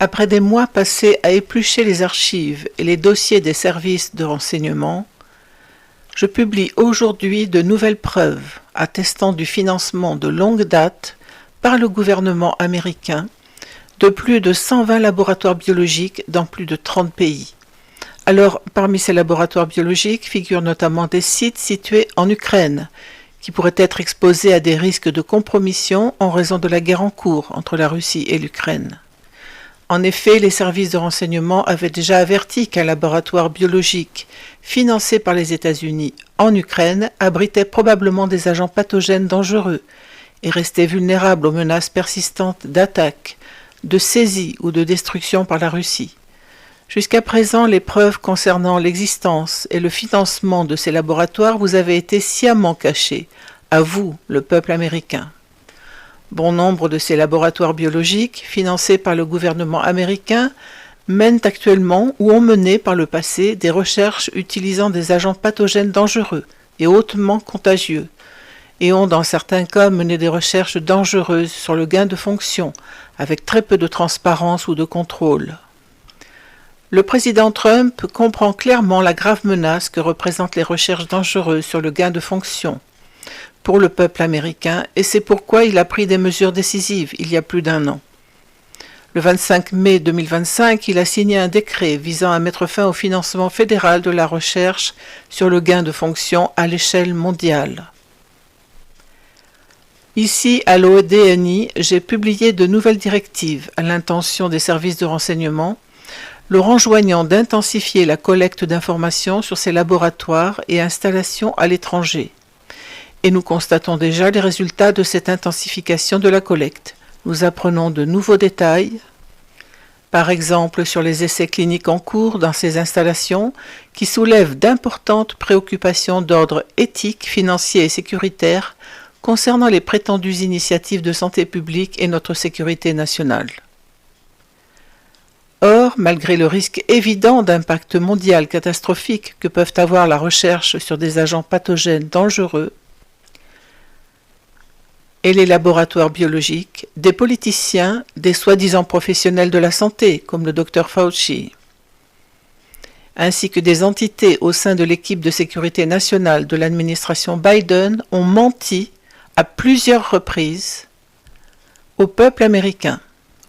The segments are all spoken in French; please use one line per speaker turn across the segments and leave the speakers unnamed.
Après des mois passés à éplucher les archives et les dossiers des services de renseignement, je publie aujourd'hui de nouvelles preuves attestant du financement de longue date par le gouvernement américain de plus de 120 laboratoires biologiques dans plus de 30 pays. Alors, parmi ces laboratoires biologiques figurent notamment des sites situés en Ukraine, qui pourraient être exposés à des risques de compromission en raison de la guerre en cours entre la Russie et l'Ukraine. En effet, les services de renseignement avaient déjà averti qu'un laboratoire biologique financé par les États-Unis en Ukraine abritait probablement des agents pathogènes dangereux et restait vulnérable aux menaces persistantes d'attaque, de saisie ou de destruction par la Russie. Jusqu'à présent, les preuves concernant l'existence et le financement de ces laboratoires vous avaient été sciemment cachées, à vous, le peuple américain. Bon nombre de ces laboratoires biologiques, financés par le gouvernement américain, mènent actuellement ou ont mené par le passé des recherches utilisant des agents pathogènes dangereux et hautement contagieux, et ont dans certains cas mené des recherches dangereuses sur le gain de fonction, avec très peu de transparence ou de contrôle. Le président Trump comprend clairement la grave menace que représentent les recherches dangereuses sur le gain de fonction pour le peuple américain, et c'est pourquoi il a pris des mesures décisives il y a plus d'un an. Le 25 mai 2025, il a signé un décret visant à mettre fin au financement fédéral de la recherche sur le gain de fonction à l'échelle mondiale. Ici, à l'ODNI, j'ai publié de nouvelles directives à l'intention des services de renseignement, leur enjoignant d'intensifier la collecte d'informations sur ces laboratoires et installations à l'étranger. Et nous constatons déjà les résultats de cette intensification de la collecte. Nous apprenons de nouveaux détails, par exemple sur les essais cliniques en cours dans ces installations, qui soulèvent d'importantes préoccupations d'ordre éthique, financier et sécuritaire concernant les prétendues initiatives de santé publique et notre sécurité nationale. Or, malgré le risque évident d'impact mondial catastrophique que peuvent avoir la recherche sur des agents pathogènes dangereux, et les laboratoires biologiques, des politiciens, des soi-disant professionnels de la santé, comme le Dr Fauci, ainsi que des entités au sein de l'équipe de sécurité nationale de l'administration Biden ont menti à plusieurs reprises au peuple américain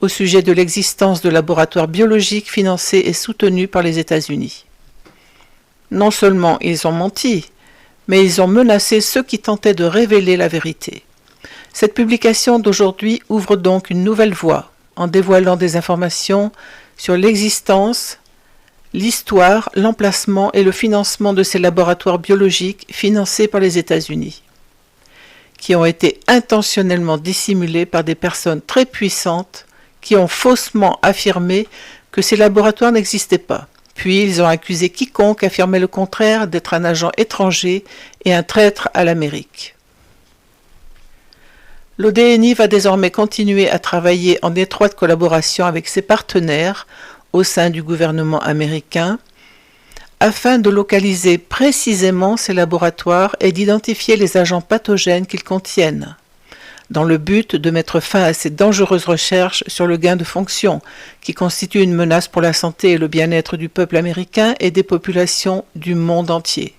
au sujet de l'existence de laboratoires biologiques financés et soutenus par les États-Unis. Non seulement ils ont menti, mais ils ont menacé ceux qui tentaient de révéler la vérité. Cette publication d'aujourd'hui ouvre donc une nouvelle voie en dévoilant des informations sur l'existence, l'histoire, l'emplacement et le financement de ces laboratoires biologiques financés par les États-Unis, qui ont été intentionnellement dissimulés par des personnes très puissantes qui ont faussement affirmé que ces laboratoires n'existaient pas. Puis ils ont accusé quiconque affirmait le contraire d'être un agent étranger et un traître à l'Amérique. L'ODNI va désormais continuer à travailler en étroite collaboration avec ses partenaires au sein du gouvernement américain afin de localiser précisément ces laboratoires et d'identifier les agents pathogènes qu'ils contiennent, dans le but de mettre fin à ces dangereuses recherches sur le gain de fonction qui constituent une menace pour la santé et le bien-être du peuple américain et des populations du monde entier.